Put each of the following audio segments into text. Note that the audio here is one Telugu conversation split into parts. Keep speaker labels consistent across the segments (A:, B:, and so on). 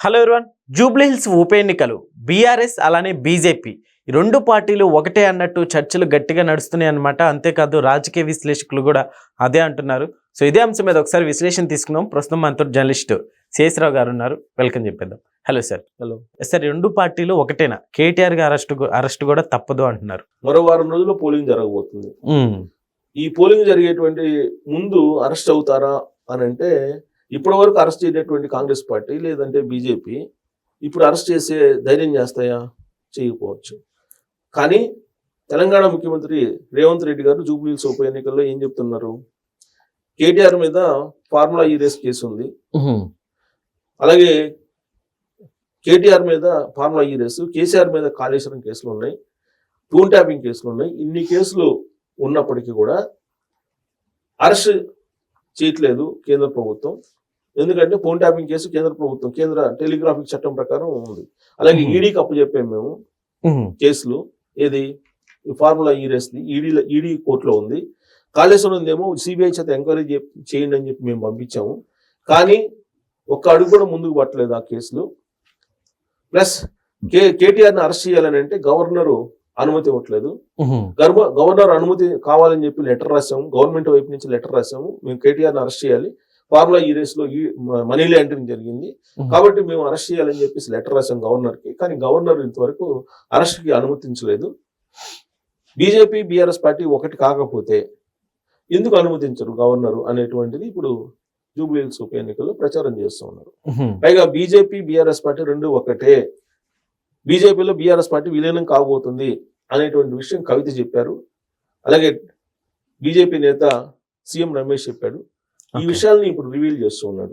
A: హలో ఎవరీవన్, జూబ్లీ హిల్స్ ఉప ఎన్నికలు బీఆర్ఎస్ అలానే బీజేపీ ఈ రెండు పార్టీలు ఒకటే అన్నట్టు చర్చలు గట్టిగా నడుస్తున్నాయి అన్నమాట. అంతేకాదు రాజకీయ విశ్లేషకులు కూడా అదే అంటున్నారు. సో ఇదే అంశం మీద ఒకసారి విశ్లేషణ తీసుకున్నాం. ప్రస్తుతం మనతో జర్నలిస్ట్ శేషరావు గారు ఉన్నారు, వెల్కమ్ చెప్పేద్దాం. Hello sir.
B: హలో
A: సార్, రెండు పార్టీలు ఒకటేనా? కేటీఆర్ గా అరెస్ట్ కూడా తప్పదు అంటున్నారు.
B: మరో వారం రోజుల్లో పోలింగ్ జరగబోతుంది. ఈ పోలింగ్ జరిగేటువంటి ముందు అరెస్ట్ అవుతారా అని అంటే, ఇప్పటి వరకు అరెస్ట్ చేయనటువంటి కాంగ్రెస్ పార్టీ లేదంటే బీజేపీ ఇప్పుడు అరెస్ట్ చేసే ధైర్యం చేస్తాయా? చేయకపోవచ్చు. కానీ తెలంగాణ ముఖ్యమంత్రి రేవంత్ రెడ్డి గారు జూబ్లీ హిల్స్ ఉప ఎన్నికల్లో ఏం చెప్తున్నారు? కేటీఆర్ మీద ఫార్ములా ఈ రేస్ కేసు ఉంది, అలాగే కేటీఆర్ మీద ఫార్ములా ఈ రేసు, కేసీఆర్ మీద కాళేశ్వరం కేసులు ఉన్నాయి, టూన్ ట్యాపింగ్ కేసులు ఉన్నాయి. ఇన్ని కేసులు ఉన్నప్పటికీ కూడా అరెస్ట్ చేయట్లేదు కేంద్ర ప్రభుత్వం. ఎందుకంటే ఫోన్ ట్యాపింగ్ కేసు కేంద్ర ప్రభుత్వం కేంద్ర టెలిగ్రాఫిక్ చట్టం ప్రకారం ఉంది. అలాగే ఈడీకి అప్పు చెప్పాము మేము కేసులు. ఏది ఫార్ములా ఈ రేస్ది ఈడీ కోర్టులో ఉంది. కాళేశ్వరం ఉందేమో సిబిఐ చేత ఎంక్వైరీ చేయండి అని చెప్పి మేము పంపించాము. కానీ ఒక్క అడుగు కూడా ముందుకు పట్టలేదు ఆ కేసులు. ప్లస్ కేటీఆర్ని అరెస్ట్ చేయాలని అంటే గవర్నరు అనుమతి ఇవ్వట్లేదు. గవర్నర్ అనుమతి కావాలని చెప్పి లెటర్ రాసాము, గవర్నమెంట్ వైపు నుంచి లెటర్ రాసాము. మేము కేటీఆర్ని అరెస్ట్ చేయాలి, ఫార్ములా ఈ రేస్ లో మనీ లాండరింగ్ జరిగింది కాబట్టి మేము అరెస్ట్ చేయాలని చెప్పేసి లెటర్ రాసాం గవర్నర్కి. కానీ గవర్నర్ ఇంతవరకు అరెస్ట్ కి అనుమతించలేదు. బీజేపీ బీఆర్ఎస్ పార్టీ ఒకటి కాకపోతే ఎందుకు అనుమతించరు గవర్నరు అనేటువంటిది ఇప్పుడు జూబ్లీ హిల్స్ ఉప ఎన్నికల్లో ప్రచారం చేస్తూ ఉన్నారు. పైగా బీజేపీ బీఆర్ఎస్ పార్టీ రెండు ఒకటే, బీజేపీలో బీఆర్ఎస్ పార్టీ విలీనం కాబోతుంది అనేటువంటి విషయం కవిత చెప్పారు. అలాగే బీజేపీ నేత సీఎం రమేష్ చెప్పాడు. ఈ విషయాల్ని ఇప్పుడు రివీల్ చేస్తూ ఉన్నాడు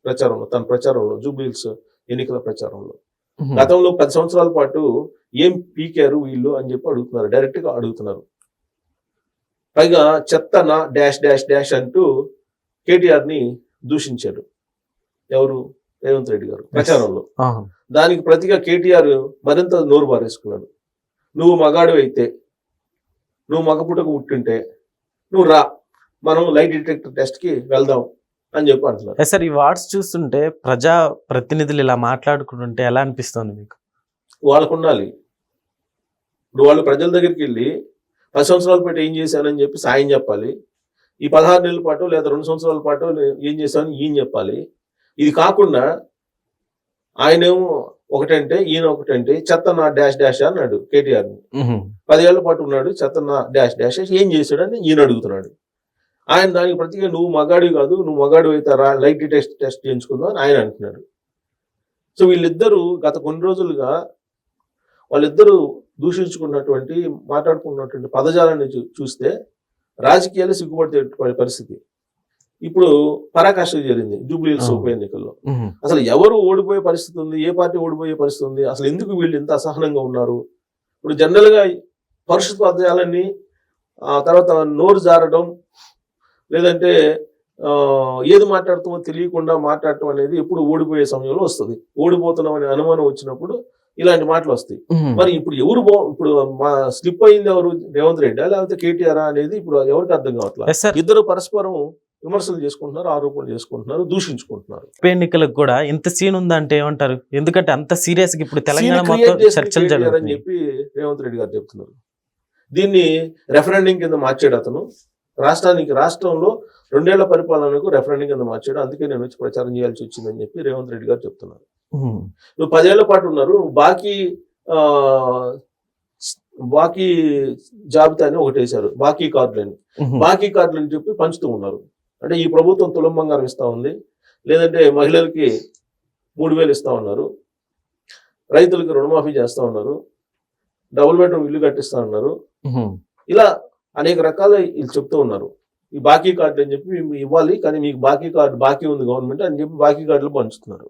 B: ప్రచారంలో, తన ప్రచారంలో, జూబ్లీ హిల్స్ ఎన్నికల ప్రచారంలో. గతంలో 10 సంవత్సరాల పాటు ఏం పీకారు వీళ్ళు అని చెప్పి అడుగుతున్నారు, డైరెక్ట్ గా అడుగుతున్నారు. పైగా చెత్త నా డాష్ డాష్ డాష్ అంటూ కేటీఆర్ ని దూషించాడు ఎవరు? రేవంత్ రెడ్డి గారు ప్రచారంలో. దానికి ప్రతిగా కేటీఆర్ మరింత నోరు బారేసుకున్నాడు. నువ్వు మగాడు అయితే, నువ్వు మగపుటకు పుట్టింటే నువ్వు రా, మనం లైట్ డిటెక్టర్ టెస్ట్ కి వెళ్దాం అని చెప్పి అంటున్నారు.
A: సార్, ఈ వార్డ్స్ చూస్తుంటే ప్రజా ప్రతినిధులు ఇలా మాట్లాడుకుంటుంటే ఎలా అనిపిస్తుంది మీకు?
B: వాళ్ళకు ఉండాలి. ఇప్పుడు వాళ్ళు ప్రజల దగ్గరికి వెళ్ళి 10 సంవత్సరాల పాటు ఏం చేశానని చెప్పి సాయం చెప్పాలి. ఈ 16 నెలల పాటు లేదా 2 సంవత్సరాల పాటు ఏం చేశాను ఈయన చెప్పాలి. ఇది కాకుండా ఆయనేమో ఒకటంటే ఈయన ఒకటంటే చెత్త నా డాష్ డాష్ అన్నాడు కేటీఆర్ని. 10 ఏళ్ల పాటు ఉన్నాడు, చెత్త నా డాష్ డాష్ ఏం చేశాడని ఈయన అడుగుతున్నాడు. ఆయన దానికి ప్రతిగా నువ్వు మగాడు కాదు, నువ్వు మగాడు అయితే రా లైట్ టెస్ట్ చేయించుకుందాం అని ఆయన అంటున్నాడు. సో వీళ్ళిద్దరూ గత కొన్ని రోజులుగా వాళ్ళిద్దరూ దూషించుకున్నటువంటి మాట్లాడుకున్నటువంటి పదజాలాన్ని చూస్తే రాజకీయాలు సిగ్గుపడితే పరిస్థితి ఇప్పుడు పరాకాష్ఠ జరిగింది జూబ్లీ హిల్స్ ఉప ఎన్నికల్లో. అసలు ఎవరు ఓడిపోయే పరిస్థితి ఉంది, ఏ పార్టీ ఓడిపోయే పరిస్థితి ఉంది, అసలు ఎందుకు వీళ్ళు ఇంత అసహనంగా ఉన్నారు? ఇప్పుడు జనరల్ గా పరిస్థితి పదజాలన్నీ తర్వాత నోరు జారడం లేదంటే ఏది మాట్లాడుతామో తెలియకుండా మాట్లాడటం అనేది ఎప్పుడు ఓడిపోయే సమయంలో వస్తుంది. ఓడిపోతున్నాం అనే అనుమానం వచ్చినప్పుడు ఇలాంటి మాటలు వస్తాయి. మరి ఇప్పుడు ఎవరు ఇప్పుడు స్లిప్ అయింది ఎవరు? రేవంత్ రెడ్డి లేకపోతే కేటీఆర్ అనేది ఇప్పుడు ఎవరికి అర్థం కావట్లేదు. ఇద్దరు పరస్పరం విమర్శలు చేసుకుంటున్నారు, ఆరోపణలు చేసుకుంటున్నారు, దూషించుకుంటున్నారు.
A: ఉప ఎన్నికలకు కూడా ఎంత సీన్ ఉందంటే ఏమంటారు? ఎందుకంటే అంత సీరియస్ గా ఇప్పుడు తెలంగాణ మొత్తం చర్చలు జరుగుతాయని
B: చెప్పి రేవంత్ రెడ్డి గారు చెప్తున్నారు. దీన్ని రెఫరెండం కింద మార్చాడు అతను. రాష్ట్రంలో 2 ఏళ్ల పరిపాలనకు రెఫరెండం కింద మార్చాడు. అందుకే నేను వచ్చి ప్రచారం చేయాల్సి వచ్చిందని చెప్పి రేవంత్ రెడ్డి గారు చెప్తున్నారు. నువ్వు 10 ఏళ్ల పాటు ఉన్నారు, బాకీ జాబితాని ఒకటి వేశారు, బాకీ కార్డులని చెప్పి పంచుతూ ఉన్నారు. అంటే ఈ ప్రభుత్వం తులం బంగారం ఇస్తా ఉంది, లేదంటే మహిళలకి 3000 ఇస్తా ఉన్నారు, రైతులకి రుణమాఫీ చేస్తా ఉన్నారు, డబుల్ బెడ్రూమ్ ఇల్లు కట్టిస్తా ఉన్నారు. ఇలా అనేక రకాల వీళ్ళు చెప్తూ ఉన్నారు. ఈ బాకీ కార్డు అని చెప్పి మేము ఇవ్వాలి, కానీ మీకు బాకీ ఉంది గవర్నమెంట్ అని చెప్పి బాకీ కార్డులు పంచుతున్నారు.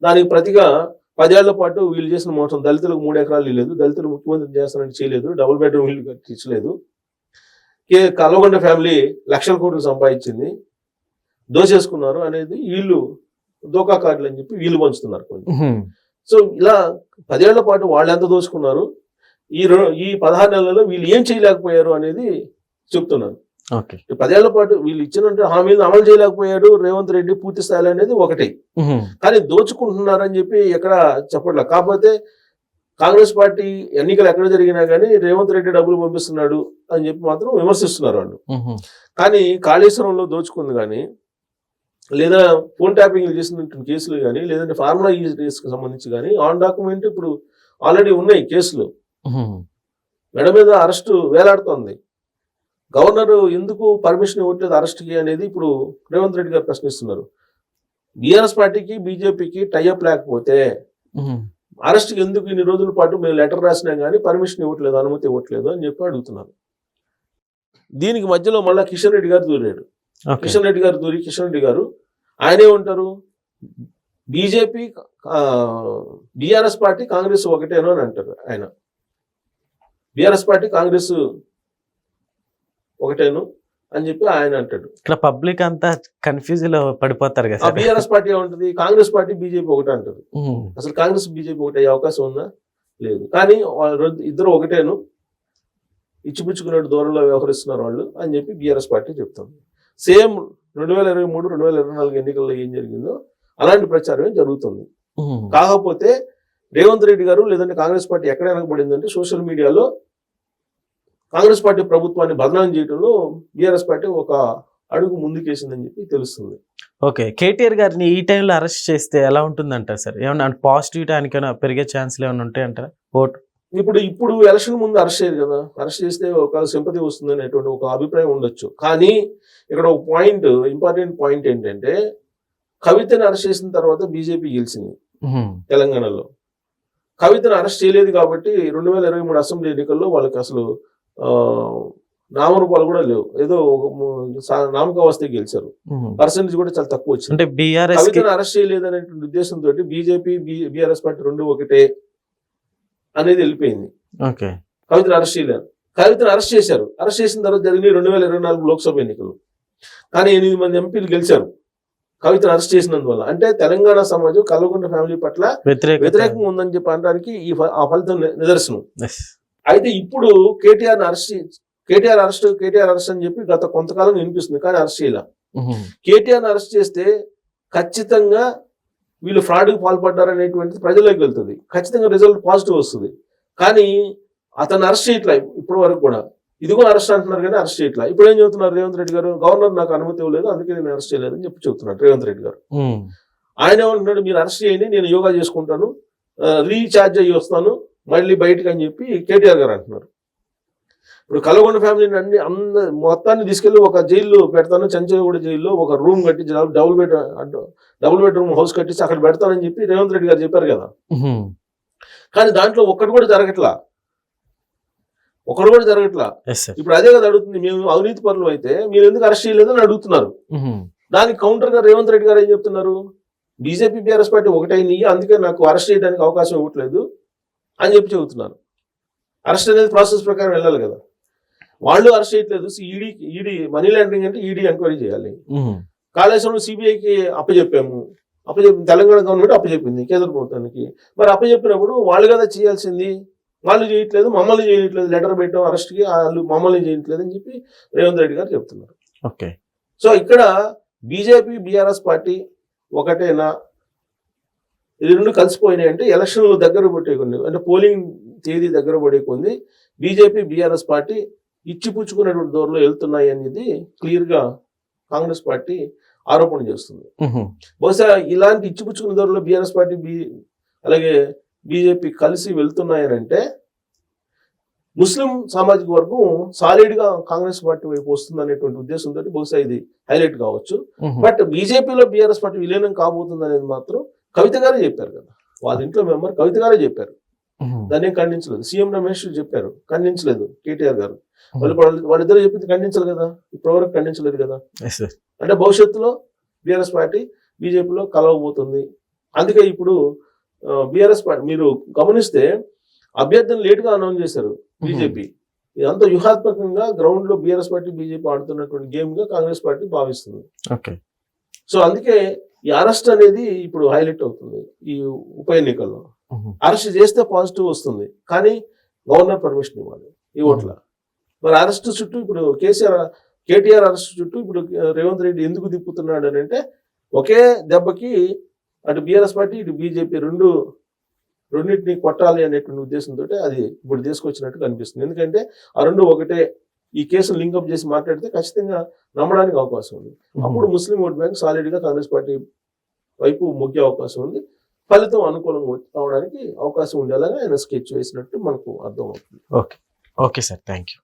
B: దానికి ప్రతిగా 10 ఏళ్ల పాటు వీళ్ళు చేసిన మోసం, దళితులకు 3 ఎకరాలు ఇవ్వలేదు, దళితులు ముఖ్యమంత్రి చేస్తానని చేయలేదు, డబుల్ బెడ్రూమ్ ఇల్లు కట్టించలేదు, కల్వగొండ ఫ్యామిలీ లక్షల కోట్లు సంపాదించింది, దోచేసుకున్నారు అనేది వీళ్ళు దోకా కార్డులు అని చెప్పి వీళ్ళు పంచుతున్నారు కొన్ని. సో ఇలా 10 ఏళ్ల పాటు వాళ్ళు ఎంత దోచుకున్నారు, ఈ 16 నెలల్లో వీళ్ళు ఏం చేయలేకపోయారు అనేది చెప్తున్నారు.
A: ఓకే.
B: 10 ఏళ్ల పాటు వీళ్ళు ఇచ్చిన హామీలను అమలు చేయలేకపోయాడు రేవంత్ రెడ్డి పూర్తి స్థాయిలో అనేది ఒకటి. కానీ దోచుకుంటున్నారని చెప్పి ఎక్కడ చెప్పట్లేదు. కాకపోతే కాంగ్రెస్ పార్టీ ఎన్నికలు ఎక్కడ జరిగినా కానీ రేవంత్ రెడ్డి డబ్బులు పంపిస్తున్నాడు అని చెప్పి మాత్రం విమర్శిస్తున్నారు వాళ్ళు. కానీ కాళేశ్వరంలో దోచుకుంది కానీ, లేదా ఫోన్ ట్యాపింగ్ చేసినటువంటి కేసులు కానీ, లేదంటే ఫార్ములా కి సంబంధించి కానీ ఆన్ డాక్యుమెంట్ ఇప్పుడు ఆల్రెడీ ఉన్నాయి కేసులు. మెడ మీద అరెస్టు వేలాడుతోంది. గవర్నర్ ఎందుకు పర్మిషన్ ఇవ్వట్లేదు అరెస్ట్కి అనేది ఇప్పుడు రేవంత్ రెడ్డి గారు ప్రశ్నిస్తున్నారు. బీఆర్ఎస్ పార్టీకి బీజేపీకి టైఅప్ లేకపోతే అరెస్ట్కి ఎందుకు ఇన్ని రోజుల పాటు మేము లెటర్ రాసినా కానీ పర్మిషన్ ఇవ్వట్లేదు, అనుమతి ఇవ్వట్లేదు అని చెప్పి అడుగుతున్నారు. దీనికి మధ్యలో మళ్ళీ కిషన్ రెడ్డి గారు దూరాడు. కిషన్ రెడ్డి గారు ఆయనే ఉంటారు, బీజేపీ బీఆర్ఎస్ పార్టీ కాంగ్రెస్ ఒకటేనో అని అంటారు. ఆయన బీఆర్ఎస్ పార్టీ కాంగ్రెస్ ఒకటేను అని చెప్పి ఆయన అంటాడు.
A: ఇక్కడ పబ్లిక్ అంతా కన్ఫ్యూజ్ లో పడిపోతారు కదా.
B: బీఆర్ఎస్ పార్టీ ఏముంటది, కాంగ్రెస్ పార్టీ బీజేపీ ఒకటే అంటారు. అసలు కాంగ్రెస్ బీజేపీ ఒకటే అయ్యే అవకాశం ఉందా? లేదు. కానీ ఇద్దరు ఒకటేను, ఇచ్చిపుచ్చుకునే దూరంలో వ్యవహరిస్తున్నారు వాళ్ళు అని చెప్పి బీఆర్ఎస్ పార్టీ చెప్తుంది. సేమ్ 2023, 2024 ఎన్నికల్లో ఏం జరిగిందో అలాంటి ప్రచారమే జరుగుతుంది. కాకపోతే రేవంత్ రెడ్డి గారు లేదంటే కాంగ్రెస్ పార్టీ ఎక్కడ వెనకబడిందంటే సోషల్ మీడియాలో కాంగ్రెస్ పార్టీ ప్రభుత్వాన్ని బదనాం చేయడంలో బీఆర్ఎస్ పార్టీ ఒక అడుగు ముందుకేసిందని చెప్పి తెలుస్తుంది.
A: ఓకే. కేటీఆర్ గారిని ఈ టైంలో అరెస్ట్ చేస్తే ఎలా ఉంటుందంటారు సార్? ఏమన్నా పాజిటివిటీ ఆయనకైనా పెరిగే ఛాన్స్లు ఏమైనా ఉంటాయంటారా? ఓటు
B: ఇప్పుడు ఎలక్షన్ ముందు అరెస్ట్ చేయరు కదా. అరెస్ట్ చేస్తే ఒక సింపతి వస్తుంది అనేటువంటి ఒక అభిప్రాయం ఉండొచ్చు. కానీ ఇక్కడ ఒక పాయింట్, ఇంపార్టెంట్ పాయింట్ ఏంటంటే, కవితని అరెస్ట్ చేసిన తర్వాత బీజేపీ గెలిచింది తెలంగాణలో. కవితను అరెస్ట్ చేయలేదు కాబట్టి 2023 అసెంబ్లీ ఎన్నికల్లో వాళ్ళకి అసలు నామరూపాలు కూడా లేవు. ఏదో నామకావస్తే గెలిచారు. పర్సెంటేజ్ కూడా చాలా తక్కువ వచ్చింది.
A: అంటే
B: కవితను అరెస్ట్ చేయలేదు అనేటువంటి ఉద్దేశంతో బీజేపీ బీఆర్ఎస్ పార్టీ రెండు ఒకటే అనేది వెళ్ళిపోయింది. కవితను అరెస్ట్ చేయలేదు, కవితను అరెస్ట్ చేశారు. అరెస్ట్ చేసిన తర్వాత జరిగిన 2024 లోక్సభ ఎన్నికలు. కానీ 8 మంది ఎంపీలు గెలిచారు కవితను అరెస్ట్ చేసినందువల్ల. అంటే తెలంగాణ సమాజం కల్వకుంట్ల ఫ్యామిలీ పట్ల వ్యతిరేకంగా ఉందని చెప్పి అనడానికి ఆ ఫలితం నిదర్శనం. అయితే ఇప్పుడు కేటీఆర్ అరెస్ట్ అని చెప్పి గత కొంతకాలం వినిపిస్తుంది, కానీ అరెస్ట్ చేయాల. కేటీఆర్ అరెస్ట్ చేస్తే ఖచ్చితంగా వీళ్ళు ఫ్రాడ్కి పాల్పడ్డారనేటువంటిది ప్రజల్లోకి వెళ్తుంది. ఖచ్చితంగా రిజల్ట్ పాజిటివ్ వస్తుంది. కానీ అతను అరెస్ట్ చేయట్లా ఇప్పటి వరకు కూడా. ఇదిగో అరెస్ట్ అంటున్నారు కానీ అరెస్ట్ చేయట్లా. ఇప్పుడు ఏం చెబుతున్నారు రేవంత్ రెడ్డి గారు? గవర్నర్ నాకు అనుమతి ఇవ్వలేదు, అందుకే నేను అరెస్ట్ చేయలేదు అని చెప్పి చెబుతున్నాడు రేవంత్ రెడ్డి గారు. ఆయన ఏమంటున్నాడు, మీరు అరెస్ట్ చేయండి, నేను యోగా చేసుకుంటాను, రీఛార్జ్ అయ్యి వస్తాను మళ్ళీ బయటకు అని చెప్పి కేటీఆర్ గారు అంటున్నారు. ఇప్పుడు కల్వకుంట్ల ఫ్యామిలీని మొత్తాన్ని తీసుకెళ్లి ఒక జైల్లో పెడతాను, చంచలగూడ జైల్లో ఒక రూమ్ కట్టి డబుల్ బెడ్రూమ్ హౌస్ కట్టించి అక్కడ పెడతానని చెప్పి రేవంత్ రెడ్డి గారు చెప్పారు కదా. కానీ దాంట్లో ఒక్కటి కూడా జరగట్లా. ఇప్పుడు అదే కదా అడుగుతుంది, మేము అవినీతి పరులు అయితే మీరు ఎందుకు అరెస్ట్ చేయలేదని అడుగుతున్నారు. దానికి కౌంటర్ గా రేవంత్ రెడ్డి గారు ఏం చెప్తున్నారు, బీజేపీ బీఆర్ఎస్ పార్టీ ఒకటైంది, అందుకే నాకు అరెస్ట్ చేయడానికి అవకాశం ఇవ్వట్లేదు అని చెప్పి చెబుతున్నారు. అరెస్ట్ అనేది ప్రాసెస్ ప్రకారం వెళ్ళాలి కదా. వాళ్ళు అరెస్ట్ చేయట్లేదు. ఈడీ మనీ లాండరింగ్ అంటే ఈడీ ఎంక్వైరీ చేయాలి. కాళేశ్వరం సిబిఐకి అప్పచెప్పాము, తెలంగాణ గవర్నమెంట్ అప్పచెప్పింది కేంద్ర ప్రభుత్వానికి. మరి అప్పచెప్పినప్పుడు వాళ్ళు కదా చేయాల్సింది, వాళ్ళు చేయట్లేదు, మమ్మల్ని చేయట్లేదు, లెటర్ పెట్టాం అరెస్ట్కి, వాళ్ళు మమ్మల్ని చేయట్లేదు అని చెప్పి రేవంత్ రెడ్డి గారు చెప్తున్నారు.
A: ఓకే.
B: సో ఇక్కడ బీజేపీ బీఆర్ఎస్ పార్టీ ఒకటేనా, ఇది రెండు కలిసిపోయినాయి అంటే ఎలక్షన్లు దగ్గర పడే కొన్ని, అంటే పోలింగ్ తేదీ దగ్గర పడే కొన్ని బీజేపీ బీఆర్ఎస్ పార్టీ ఇచ్చిపుచ్చుకునేటువంటి దూరంలో వెళ్తున్నాయి అనేది క్లియర్ గా కాంగ్రెస్ పార్టీ ఆరోపణ చేస్తుంది. బహుశా ఇలాంటి ఇచ్చిపుచ్చుకునే దూరంలో బీఆర్ఎస్ పార్టీ అలాగే బీజేపీ కలిసి వెళ్తున్నాయనంటే ముస్లిం సామాజిక వర్గం సాలిడ్ గా కాంగ్రెస్ పార్టీ వైపు వస్తుంది అనేటువంటి ఉద్దేశంతో బహుశా ఇది హైలైట్ కావచ్చు. బట్ బీజేపీలో బీఆర్ఎస్ పార్టీ విలీనం కాబోతుంది అనేది మాత్రం కవిత గారే చెప్పారు కదా, వాళ్ళ ఇంట్లో మెంబర్ కవిత గారే చెప్పారు. దాన్ని ఖండించలేదు. సీఎం రమేష్ చెప్పారు, ఖండించలేదు కేటీఆర్ గారు. వాళ్ళిద్దరు చెప్పింది ఖండించాలి కదా, ఇప్పటివరకు ఖండించలేదు కదా. అంటే భవిష్యత్తులో బీఆర్ఎస్ పార్టీ బీజేపీలో కలవబోతుంది. అందుకే ఇప్పుడు బీఆర్ఎస్ పార్టీ మీరు గమనిస్తే అభ్యర్థిని లేట్ గా అనౌన్స్ చేశారు బీజేపీ. ఇదంతా వ్యూహాత్మకంగా గ్రౌండ్ లో బీఆర్ఎస్ పార్టీ బీజేపీ ఆడుతున్నటువంటి గేమ్ గా కాంగ్రెస్ పార్టీ భావిస్తుంది. సో అందుకే ఈ అరెస్ట్ అనేది ఇప్పుడు హైలైట్ అవుతుంది ఈ ఉప ఎన్నికల్లో. అరెస్ట్ చేస్తే పాజిటివ్ వస్తుంది, కానీ గవర్నర్ పర్మిషన్ ఇవ్వాలి ఈ ఓట్ల. మరి అరెస్ట్ చుట్టూ ఇప్పుడు కేసీఆర్ కేటీఆర్ అరెస్ట్ చుట్టూ ఇప్పుడు రేవంత్ రెడ్డి ఎందుకు తిప్పుతున్నాడు అని అంటే ఒకే దెబ్బకి అటు బీఆర్ఎస్ పార్టీ ఇటు బీజేపీ రెండింటిని కొట్టాలి అనేటువంటి ఉద్దేశంతో అది ఇప్పుడు తీసుకొచ్చినట్టు కనిపిస్తుంది. ఎందుకంటే ఆ రెండు ఒకటే, ఈ కేసును లింకప్ చేసి మాట్లాడితే ఖచ్చితంగా నమ్మడానికి అవకాశం ఉంది. అప్పుడు ముస్లిం ఓట్ బ్యాంక్ సాలిడ్ గా కాంగ్రెస్ పార్టీ వైపు మొగ్గే అవకాశం ఉంది. ఫలితం అనుకూలంగా అవడానికి అవకాశం ఉండేలాగా ఆయన స్కెచ్ వేసినట్టు మనకు అర్థం అవుతుంది.
A: Okay sir, thank you.